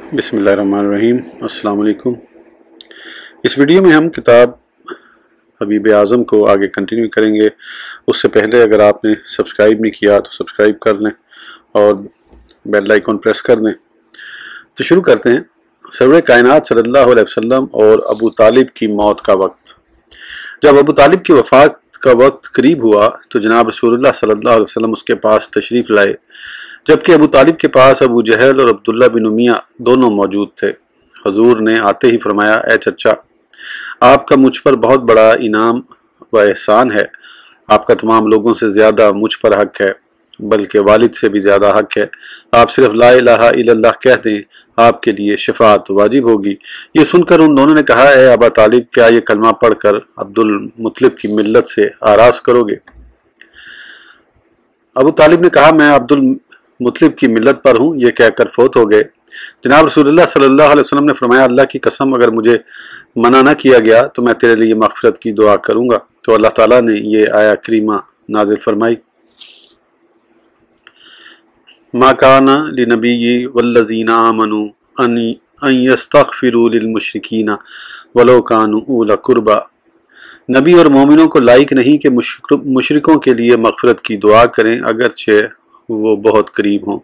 बिस्मिल्लाहिर्रहमानिर्रहीम। अस्सलाम वालेकुम। इस वीडियो में हम किताब हबीब आज़म को आगे कंटिन्यू करेंगे। उससे पहले अगर आपने सब्सक्राइब नहीं किया तो सब्सक्राइब कर लें और बेल आइकन प्रेस कर दें। तो शुरू करते हैं। सरवर कायनात सल्लल्लाहु अलैहि वसल्लम और अबू तालिब की मौत का वक्त। जब अबू तालिब की वफ़ात का वक्त करीब हुआ तो जनाब रसूलुल्लाह सल्लल्लाहु अलैहि वसल्लम उसके पास तशरीफ़ लाए, जबकि अबू तालिब के पास अबू जहल और अब्दुल्ला बिन उमिया दोनों मौजूद थे। हजूर ने आते ही फरमाया, ए चचा, आपका मुझ पर बहुत बड़ा इनाम व एहसान है। आपका तमाम लोगों से ज़्यादा मुझ पर हक है, बल्कि वालिद से भी ज़्यादा हक है। आप सिर्फ ला इलाहा इल्लल्लाह कह दें, आपके लिए शफाअत वाजिब होगी। ये सुनकर उन दोनों ने कहा, ए अबा तालिब, क्या ये कलमा पढ़कर अब्दुल मुत्तलिब की मिल्लत से आराज़ करोगे? अबू तालिब ने कहा, मैं अब्दुल मुत्तलिब की मिल्लत पर हूँ। ये कहकर फोत हो गए। जनाब रसूलुल्लाह सल्लल्लाहु अलैहि वसल्लम ने फरमाया, अल्लाह की कसम, अगर मुझे मना न किया गया तो मैं तेरे लिए मग़फ़िरत की दुआ करूँगा। तो अल्लाह ताला ने ये आया करीमा नाज़िल फरमाई, मा काना लिनबिय्यि वल्लज़ीना आमनू अन यस्तग़फ़िरू लिलमुश्रिकीना वलो कानू उला कुर्बा। नबी और मोमिनों को लायक नहीं कि मुशरिकों के लिए मग़फ़िरत की दुआ करें, अगरचे वो बहुत करीब हों।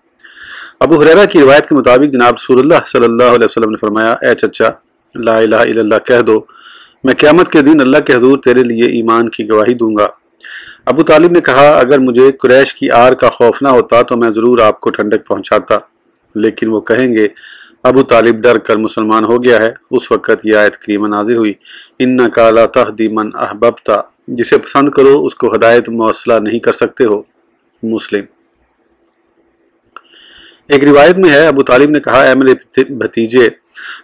अबू हुरैरा की रिवायत के मुताबिक जनाब रसूलुल्लाह सल्लल्लाहु अलैहि वसल्लम ने फरमाया, ए चचा, ला इलाहा इल्लल्लाह कह दो, मैं क़यामत के दिन अल्लाह के हुज़ूर तेरे लिए ईमान की गवाही दूंगा। अबू तालिब ने कहा, अगर मुझे कुरैश की आर का खौफ ना होता तो मैं ज़रूर आपको ठंडक पहुँचाता, लेकिन वो कहेंगे अबू तालिब डर कर मुसलमान हो गया है। उस वक़्त यह आयत करीमा नाज़िल हुई, इन्नका ला तहदी मन अहबब्ता, जिसे पसंद करो उसको हदायत मौसला नहीं कर सकते हो। मुस्लिम। एक रिवायत में है, अबू तालिब ने कहा, ऐ मेरे भतीजे,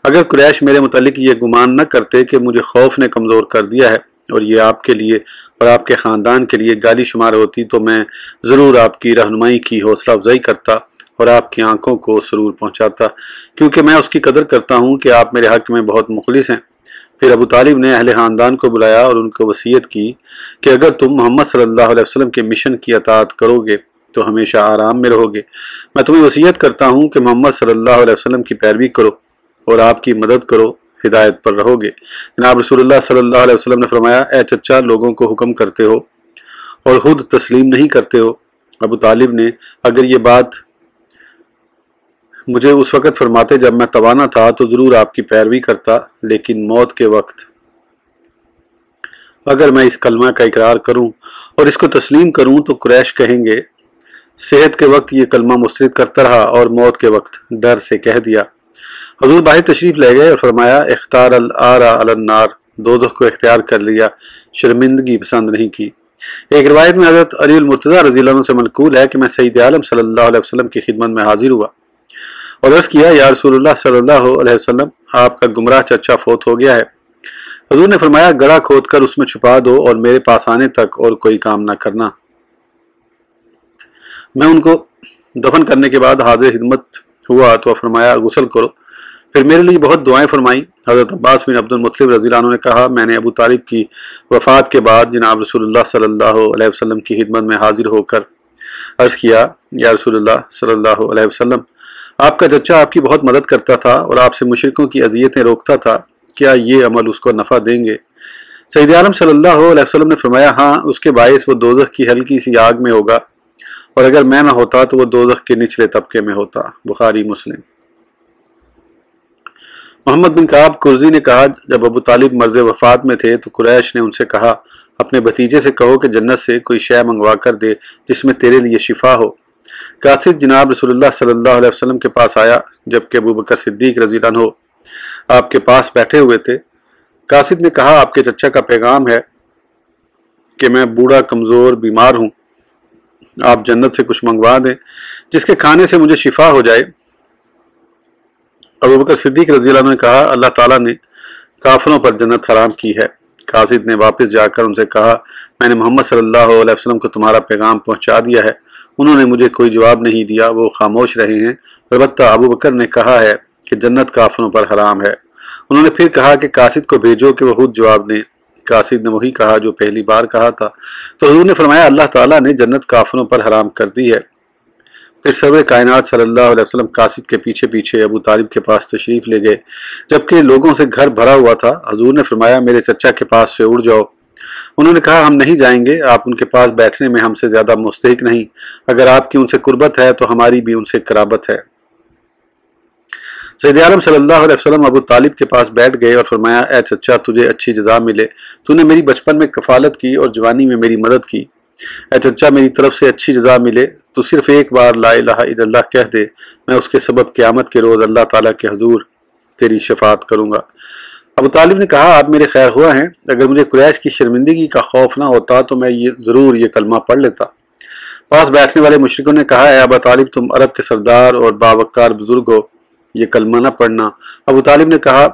अगर कुरैश मेरे मुतालिक ये गुमान न करते कि मुझे खौफ ने कमज़ोर कर दिया है और ये आपके लिए और आपके ख़ानदान के लिए गाली शुमार होती, तो मैं ज़रूर आपकी रहनुमाई की हौसला अफजाई करता और आपकी आंखों को सुरूर पहुँचाता, क्योंकि मैं उसकी कदर करता हूँ कि आप मेरे हक़ में बहुत मुखलिस हैं। फिर अबू तालिब ने अहले ख़ानदान को बुलाया और उनको वसीयत की कि अगर तुम मोहम्मद सल्लल्लाहु अलैहि वसल्लम के मिशन की अताअत करोगे तो हमेशा आराम में रहोगे। मैं तुम्हें वसीयत करता हूँ कि मोहम्मद सल्लल्लाहु अलैहि वसल्लम की पैरवी करो और आपकी मदद करो, हिदायत पर रहोगे। जनाब रसूलुल्लाह सल्लल्लाहु अलैहि वसल्लम ने फरमाया, ए चचा, लोगों को हुक्म करते हो और खुद तस्लीम नहीं करते हो। अबू तालिब ने, अगर ये बात मुझे उस वक़्त फरमाते जब मैं तवाना था तो ज़रूर आपकी पैरवी करता, लेकिन मौत के वक्त अगर मैं इस कलमा का इकरार करूँ और इसको तस्लीम करूँ तो कुरैश कहेंगे, सेहत के वक्त ये कलमा मुस्तरद करता रहा और मौत के वक्त डर से कह दिया। हजूर बाहर तशरीफ ले गए और फरमाया, इख्तार अल आरा अलन नार, दोज़ख को इख्तियार कर लिया, शर्मिंदगी पसंद नहीं की। एक रिवायत में हज़रत अली अल मुर्तज़ा रज़ियल्लाहु अन्हु से मनक़ूल है कि मैं सईद आलम सल्लल्लाहु अलैहि वसल्लम की खिदमत में हाजिर हुआ और अर्ज़ किया, या रसूलुल्लाह सल्लल्लाहु अलैहि वसल्लम, आपका गुमराह चचा फौत हो गया है। हजूर ने फरमाया, गड़ा खोद कर उसमें छुपा दो और मेरे पास आने तक और कोई काम न करना। मैं उनको दफन करने के बाद हाजिर खिदमत हुआ तो फरमाया, गुस्ल करो। फिर मेरे लिए बहुत दुआएं फरमाई। हज़रत अब्बास बिन अब्दुल मुत्तलिब रज़ियल्लाहु अन्हु ने कहा, मैंने अबू तालिब की वफ़ात के बाद जनाब रसूलुल्लाह सल्लल्लाहु अलैहि वसल्लम की खिदमत में हाजिर होकर अर्ज़ किया, या रसूलुल्लाह सल्लल्लाहु अलैहि वसल्लम, आपका चचा आपकी बहुत मदद करता था और आपसे मुशरिकों की अज़ियतें रोकता था, क्या ये अमल उसको नफ़ा देंगे? सईद आलम सल्लल्लाहु अलैहि वसल्लम ने फरमाया, हाँ, उसके बायस वो दोज़ख की हल्की सी आग में होगा और अगर मैं ना होता तो वो दोज़ख के निचले तबके में होता। बुखारी मुस्लिम। मोहम्मद बिन काब कुर्जी ने कहा, जब अबू तालिब मर्ज़ वफ़ात में थे तो कुरैश ने उनसे कहा, अपने भतीजे से कहो कि जन्नत से कोई शय मंगवा कर दे जिसमें तेरे लिए शिफा हो। कासिद जनाब रसूलुल्लाह सल्लल्लाहु अलैहि वसल्लम के पास आया, जबकि अबू बकर सिद्दीक रज़ियल्लाहु अन्हु आपके पास बैठे हुए थे। कासिद ने कहा, आपके चचा का पैगाम है कि मैं बूढ़ा कमज़ोर बीमार हूँ, आप जन्नत से कुछ मंगवा दें जिसके खाने से मुझे शिफा हो जाए। अबू बकर सिद्दीक रज़ियल्लाहु अन्हु ने कहा, अल्लाह ताला ने काफिरों पर जन्नत हराम की है। कासिद ने वापस जाकर उनसे कहा, मैंने मोहम्मद सल्लल्लाहु अलैहि वसल्लम को तुम्हारा पैगाम पहुंचा दिया है। उन्होंने मुझे कोई जवाब नहीं दिया, वो खामोश रहे हैं। अलबत्ता अबू बकर ने कहा है कि जन्नत काफिरों पर हराम है। उन्होंने फिर कहा कि कासिद को भेजो कि वह खुद जवाब दें। कासिद ने वही कहा जो पहली बार कहा था। तो हुजूर ने फरमाया, अल्लाह ताला ने जन्नत काफिरों पर हराम कर दी है। پھر سرور کائنات صلی اللہ علیہ وسلم قاصد کے پیچھے پیچھے ابو طالب کے پاس تشریف لے گئے، جبکہ لوگوں سے گھر بھرا ہوا تھا۔ حضور نے فرمایا میرے چچا کے پاس سے اڑ جاؤ۔ انہوں نے کہا ہم نہیں جائیں گے، آپ ان کے پاس بیٹھنے میں ہم سے زیادہ مستحق نہیں، اگر آپ کی ان سے قربت ہے تو ہماری بھی ان سے قرابت ہے۔ سید عالم صلی اللہ علیہ وسلم ابو طالب کے پاس بیٹھ گئے اور فرمایا اے چچا تجھے اچھی جزا ملے، تو نے میری بچپن میں کفالت کی اور جوانی میں میری مدد کی۔ اے چچا میری طرف سے اچھی جزا ملے، تو صرف ایک بار لا الہ الا اللہ کہہ دے، میں اس کے سبب قیامت کے روز اللہ تعالیٰ کے حضور تیری شفاعت کروں گا۔ ابو طالب نے کہا آپ میرے خیر خواہ ہیں، اگر مجھے قریش کی شرمندگی کا خوف نہ ہوتا تو میں ضرور یہ کلمہ پڑھ لیتا۔ پاس بیٹھنے والے مشرکوں نے کہا اے ابو طالب تم عرب کے سردار اور باوقار بزرگ ہو، یہ کلمہ نہ پڑھنا۔ ابو طالب نے کہا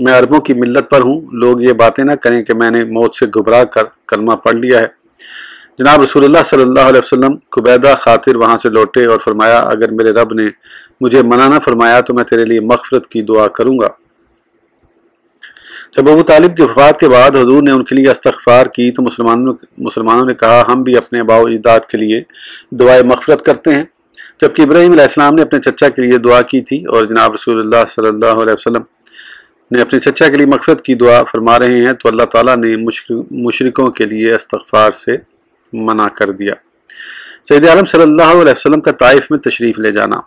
میں عربوں کی ملت پر ہوں، لوگ یہ باتیں نہ کریں کہ میں نے موت سے گھبرا کر کلمہ پڑھ لیا ہے۔ جناب رسول اللہ صلی اللہ علیہ وسلم قبیدہ خاطر وہاں سے لوٹے اور فرمایا اگر میرے رب نے مجھے منع نہ فرمایا تو میں تیرے لیے مغفرت کی دعا کروں گا۔ جب ابو طالب کی وفات کے بعد حضور نے ان کے لیے استغفار کی تو مسلمانوں نے کہا ہم بھی اپنے آباء و اجداد کے لیے دعائے مغفرت کرتے ہیں، جبکہ ابراہیم علیہ السلام نے اپنے چچا کے لیے دعا کی تھی اور جناب رسول اللہ صلی اللہ علیہ وسلم نے اپنے چچا کے لیے مغفرت کی دعا فرما رہے ہیں، تو اللہ تعالیٰ نے مشرکوں کے لیے استغفار سے منع کر دیا۔ سید عالم صلی اللہ علیہ وسلم کا طائف میں تشریف لے جانا۔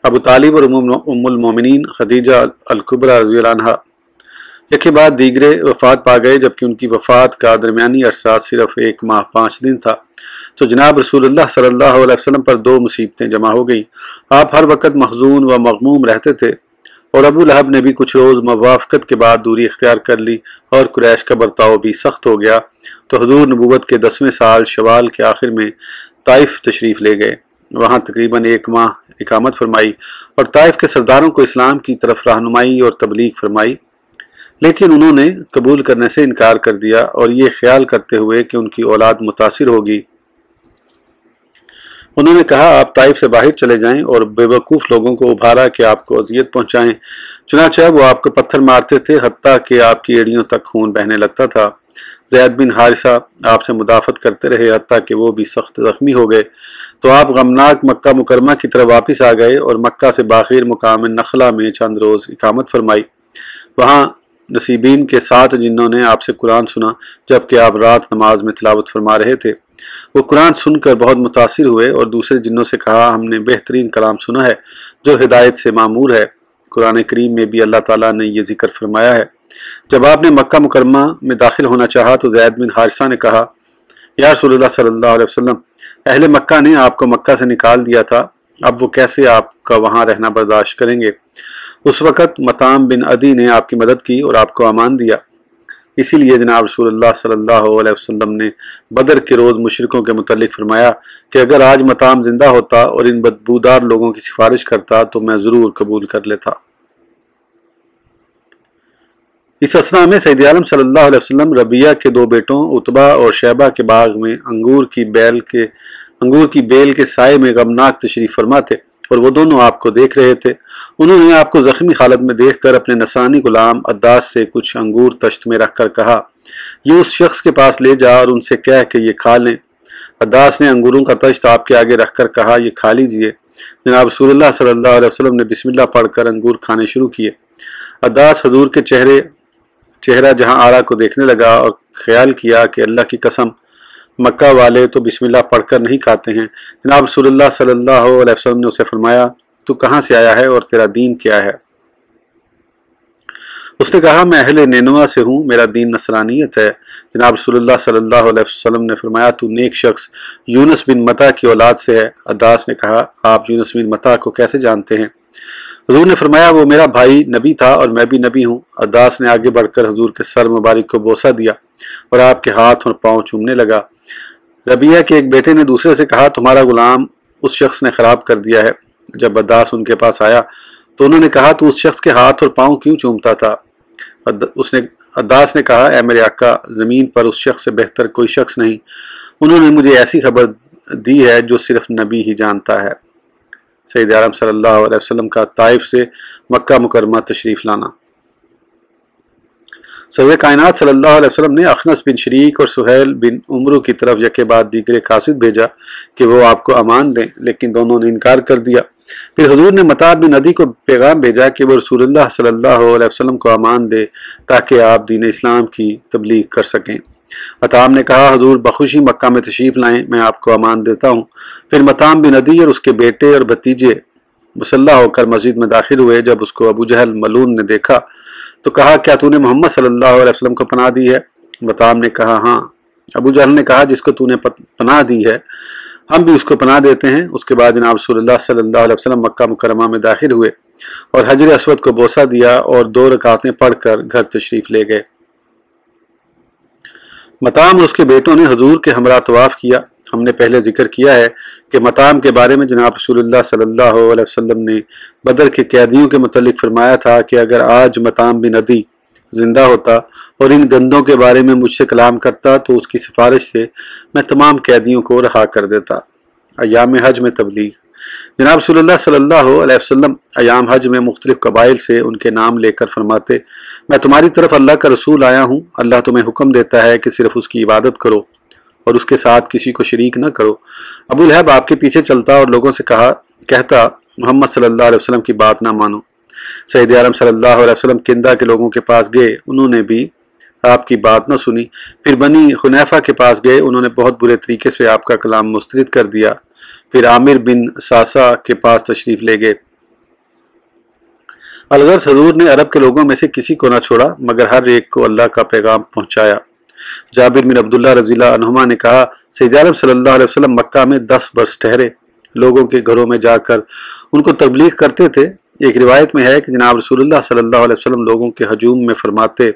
ابو طالب اور ام المومنین خدیجہ الکبریٰ رضی اللہ عنہا یکے بعد دیگرے وفات پا گئے، جبکہ ان کی وفات کا درمیانی عرصہ صرف 1 ماہ 5 دن تھا، تو جناب رسول اللہ صلی اللہ علیہ وسلم پر 2 مصیبتیں جمع ہو گئیں۔ آپ ہر وقت محزون و مغموم رہتے تھے، اور ابو لہب نے بھی کچھ روز موافقت کے بعد دوری اختیار کر لی اور قریش کا برتاؤ بھی سخت ہو گیا، تو حضور نبوت کے 10ویں سال شوال کے آخر میں طائف تشریف لے گئے، وہاں تقریباً 1 ماہ اقامت فرمائی اور طائف کے سرداروں کو اسلام کی طرف رہنمائی اور تبلیغ فرمائی، لیکن انہوں نے قبول کرنے سے انکار کر دیا اور یہ خیال کرتے ہوئے کہ ان کی اولاد متاثر ہوگی، انہوں نے کہا آپ طائف سے باہر چلے جائیں اور بے وقوف لوگوں کو ابھارا کہ آپ کو اذیت پہنچائیں، چنانچہ وہ آپ کو پتھر مارتے تھے حتیٰ کہ آپ کی ایڑیوں تک خون بہنے لگتا تھا۔ زید بن حارثہ آپ سے مدافعت کرتے رہے حتیٰ کہ وہ بھی سخت زخمی ہو گئے، تو آپ غمناک مکہ مکرمہ کی طرف واپس آ گئے اور مکہ سے باخر مقام نخلہ میں چند روز اقامت فرمائی۔ وہاں نصیبین کے 7 جنوں نے آپ سے قرآن سنا، جبکہ آپ رات نماز میں تلاوت فرما رہے تھے۔ وہ قرآن سن کر بہت متاثر ہوئے اور دوسرے جنوں سے کہا ہم نے بہترین کلام سنا ہے جو ہدایت سے معمور ہے۔ قرآن کریم میں بھی اللہ تعالیٰ نے یہ ذکر فرمایا ہے۔ جب آپ نے مکہ مکرمہ میں داخل ہونا چاہا تو زید بن حارثہ نے کہا یا رسول اللہ صلی اللہ علیہ وسلم، اہل مکہ نے آپ کو مکہ سے نکال دیا تھا، اب وہ کیسے آپ کا وہاں رہنا برداشت کریں گے؟ اس وقت مطعم بن عدی نے آپ کی مدد کی اور آپ کو امان دیا، اسی لیے جناب رسول اللہ صلی اللہ علیہ وسلم نے بدر کے روز مشرکوں کے متعلق فرمایا کہ اگر آج مطعم زندہ ہوتا اور ان بدبودار لوگوں کی سفارش کرتا تو میں ضرور قبول کر لیتا۔ اس اثنا میں سید عالم صلی اللہ علیہ وسلم ربیہ کے 2 بیٹوں عتبہ اور شیبہ کے باغ میں انگور کی بیل کے سائے میں غمناک تشریف فرما تھے اور وہ دونوں آپ کو دیکھ رہے تھے۔ انہوں نے آپ کو زخمی حالت میں دیکھ کر اپنے نصرانی غلام عداس سے کچھ انگور تشت میں رکھ کر کہا یہ اس شخص کے پاس لے جا اور ان سے کہہ کہ یہ کھا لیں۔ عداس نے انگوروں کا تشت آپ کے آگے رکھ کر کہا یہ کھا لیجئے۔ جناب رسول اللہ صلی اللہ علیہ وسلم نے بسم اللہ پڑھ کر انگور کھانے شروع کیے۔ عداس حضور کے چہرہ جہاں آرا کو دیکھنے لگا اور خیال کیا کہ اللہ کی قسم مکہ والے تو بسم اللہ پڑھ کر نہیں کھاتے ہیں۔ جناب رسول اللہ صلی اللہ علیہ وسلم نے اسے فرمایا تو کہاں سے آیا ہے اور تیرا دین کیا ہے؟ اس نے کہا میں اہل نینوا سے ہوں، میرا دین نصرانیت ہے۔ جناب رسول اللہ صلی اللہ علیہ وسلم نے فرمایا تو نیک شخص یونس بن متا کی اولاد سے ہے۔ عداس نے کہا آپ یونس بن متا کو کیسے جانتے ہیں؟ حضور نے فرمایا وہ میرا بھائی نبی تھا اور میں بھی نبی ہوں۔ عداس نے آگے بڑھ کر حضور کے سر مبارک کو بوسہ دیا اور آپ کے ہاتھ اور پاؤں چومنے لگا۔ ربیہ کے ایک بیٹے نے دوسرے سے کہا تمہارا غلام اس شخص نے خراب کر دیا ہے۔ جب عداس ان کے پاس آیا تو انہوں نے کہا تو اس شخص کے ہاتھ اور پاؤں کیوں چومتا تھا؟ عداس نے کہا اے میرے آقا، زمین پر اس شخص سے بہتر کوئی شخص نہیں، انہوں نے مجھے ایسی خبر دی ہے جو صرف نبی ہی جانتا ہے۔ سید عالم صلی اللہ علیہ وسلم کا طائف سے مکہ مکرمہ تشریف لانا۔ सरवर कायनात सल्लल्लाहु अलैहि वसल्लम ने अखनस बिन शरीक और सुहैल बिन उमरू की तरफ यके बाद दीगरे कासिद भेजा कि वो आपको अमान दें, लेकिन दोनों ने इनकार कर दिया। फिर हुजूर ने मताब बिन अदी को पैगाम भेजा कि वो रसूलुल्लाह सल्लल्लाहु अलैहि वसल्लम को अमान दे ताकि आप दीन इस्लाम की तबलीग कर सकें। मताब ने कहा, हुजूर बखुशी मक्का में तशरीफ़ लाएं, मैं आपको अमान देता हूँ। फिर मताब बिन अदी और उसके बेटे और भतीजे मुसल्ला होकर मस्जिद में दाखिल हुए। जब उसको अबू जहल मलून ने देखा तो कहा, क्या तूने मोहम्मद सल्लल्लाहु अलैहि वसल्लम को पनाह दी है? मताब ने कहा, हाँ। अबू जहल ने कहा, जिसको तूने पनाह दी है हम भी उसको पनाह देते हैं। उसके बाद जनाब रसूलुल्लाह सल्लल्लाहु अलैहि वसल्लम मक्का मुकरमा में दाखिल हुए और हजर अस्वद को बोसा दिया और 2 रकातें पढ़कर घर तशरीफ़ ले गए। मताम और उसके बेटों ने हुजूर के हमरा तवाफ़ किया। हमने पहले जिक्र किया है कि मताम के बारे में जनाब रसूलुल्लाह सल्लल्लाहु अलैहि वसल्लम ने बदर के कैदियों के मुतल्लिक फरमाया था कि अगर आज मताम बिन अदी जिंदा होता और इन गंदों के बारे में मुझसे कलाम करता तो उसकी सिफारिश से मैं तमाम कैदियों को रहा कर देता। अयाम हज में तबलीग। जनाब रसूलुल्लाह सल्लल्लाहु अलैहि वसल्लम अयाम हज में मुख्तलिफ कबाइल से उनके नाम लेकर फरमाते, मैं तुम्हारी तरफ अल्लाह का रसूल आया हूँ। अल्लाह तुम्हें हुक्म देता है कि सिर्फ उसकी इबादत करो और उसके साथ किसी को शरीक न करो। अबू लहब आपके पीछे चलता और लोगों से कहता, मोहम्मद सल्लल्लाहु अलैहि वसल्लम की बात ना मानो। सैयद आलम सल्लल्लाहु अलैहि वसल्लम किंदा के लोगों के पास गए, उन्होंने भी आपकी बात न सुनी। फिर बनी हुनैफा के पास गए, उन्होंने बहुत बुरे तरीके से आपका कलाम मुस्तरद कर दिया। फिर आमिर बिन सासा के पास तशरीफ ले गए। अलगर्ज हुजूर ने अरब के लोगों में से किसी को न छोड़ा मगर हर एक को अल्लाह का पैगाम पहुंचाया। जाबिर बिन अब्दुल्लाह रज़ियल्लाहु अन्हुमा ने कहा, सैयद आलम सल्लल्लाहु अलैहि वसल्लम मक्का में 10 बरस ठहरे, लोगों के घरों में जाकर उनको तबलीग करते थे। एक रिवायत में है कि जनाब रसूलुल्लाह सल्लल्लाहु अलैहि वसल्लम लोगों के हजूम में फरमाते,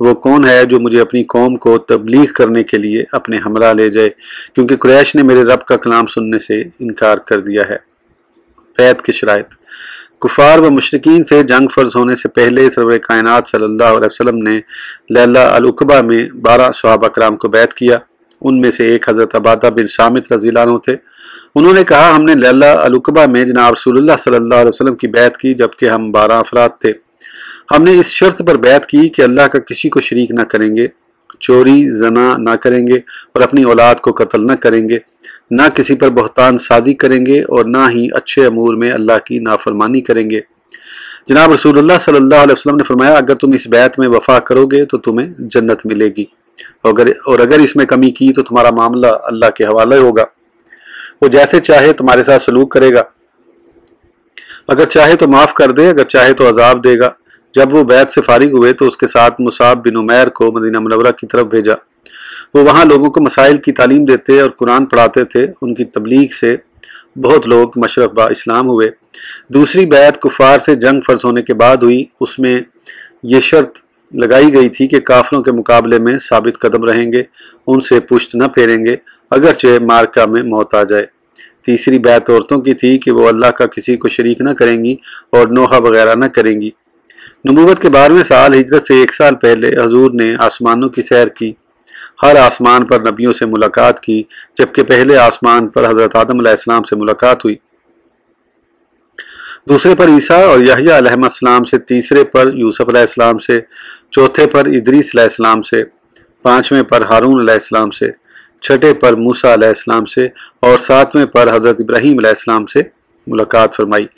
वो कौन है जो मुझे अपनी कौम को तबलीग करने के लिए अपने हमरा ले जाए, क्योंकि कुरैश ने मेरे रब का कलाम सुनने से इनकार कर दिया है। बैत की शराइत। कुफार व मुशरिकीन से जंग फर्ज होने से पहले सरवर कायनात सल्लल्लाहु अलैहि वसल्लम ने लैला अल उकबा में 12 सहाबा कराम को बैत किया। उनमें से एक हज़रत अबादा बिन सामित रज़ियल्लाहु अन्हु थे। उन्होंने कहा, हमने लैला अल उकबा में जनाब रसूलुल्लाह सल्लल्लाहु अलैहि वसल्लम की बैत की जबकि हम 12 अफराद थे। हमने इस शर्त पर बैत की कि अल्लाह का किसी को शरीक न करेंगे, चोरी जना न करेंगे और अपनी औलाद को कत्ल न करेंगे, ना किसी पर बहतान साजी करेंगे और ना ही अच्छे अमूर में अल्लाह की नाफरमानी करेंगे। जनाब रसूलुल्लाह सल्लल्लाहु अलैहि वसल्लम ने फरमाया, अगर तुम इस बैत में वफा करोगे तो तुम्हें जन्नत मिलेगी और अगर इसमें कमी की तो तुम्हारा मामला अल्लाह के हवाले होगा। वो जैसे चाहे तुम्हारे साथ सलूक करेगा, अगर चाहे तो माफ़ कर दे, अगर चाहे तो अजाब देगा। जब वो बैत से फारिग हुए तो उसके साथ मुसाब बिन उमैर को मदीना मुनव्वरा की तरफ भेजा। वो वहाँ लोगों को मसाइल की तालीम देते और कुरान पढ़ाते थे। उनकी तबलीग से बहुत लोग मशरक बा इस्लाम हुए। दूसरी बैत कुफार से जंग फर्ज होने के बाद हुई। उसमें ये शर्त लगाई गई थी कि काफिरों के मुकाबले में साबित कदम रहेंगे, उनसे पुश्त न फेरेंगे अगरचे मार्का में मौत आ जाए। तीसरी बैत औरतों की थी कि वो अल्लाह का किसी को शरीक न करेंगी और नोहा वगैरह न करेंगी। नबूवत के 12वें साल हिजरत से 1 साल पहले हजूर ने आसमानों की सैर की। हर आसमान पर नबियों से मुलाकात की, जबकि पहले आसमान पर हजरत आदम अलैहिस्सलाम से मुलाकात हुई, दूसरे पर ईसा और यहया अलैहिस्सलाम से, तीसरे पर यूसुफ अलैहिस्सलाम से, चौथे पर इदरीस अलैहिस्सलाम से, 5वें पर हारून अलैहिस्सलाम से, 6ठे पर मूसा अलैहिस्सलाम से और 7वें पर हजरत इब्राहीम अलैहिस्सलाम से मुलाकात फरमाई।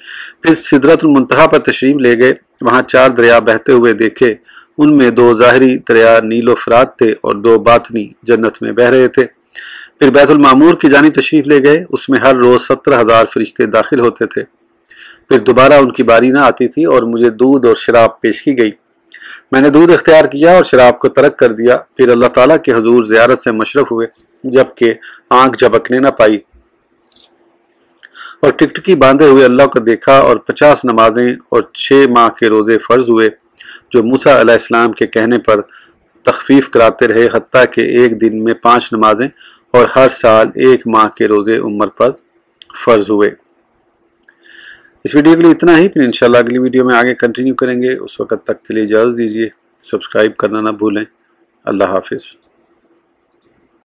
फिर सिदरतुल मुंतहा पर तशरीफ ले गए। वहाँ 4 दरिया बहते हुए देखे। उनमें 2 ज़ाहिरी दरिया नील व फरात थे और 2 बातनी जन्नत में बह रहे थे। फिर बैतुल मामूर की जानी तशरीफ ले गए। उसमें हर रोज़ 17,000 फरिश्ते दाखिल होते थे। फिर दोबारा उनकी बारी ना आती थी और मुझे दूध और शराब पेश की गई। मैंने दूध इख्तियार किया और शराब को तर्क कर दिया। फिर अल्लाह ताला के हुजूर ज़ियारत से मशरफ हुए, जबकि आँख झपकने न पाई और टिकटकी बांधे हुए अल्लाह को देखा और 50 नमाजें और 6 माह के रोज़े फ़र्ज हुए जो मूसा अलैहिस्सलाम के कहने पर तखफीफ कराते रहे, हत्ता के एक दिन में 5 नमाजें और हर साल 1 माह के रोज़े उम्र पर फ़र्ज हुए। इस वीडियो के लिए इतना ही। फिर इंशाल्लाह अगली वीडियो में आगे कंटिन्यू करेंगे। उस वक़्त तक के लिए इजाज़त दीजिए। सब्सक्राइब करना ना भूलें। अल्लाह हाफिज़।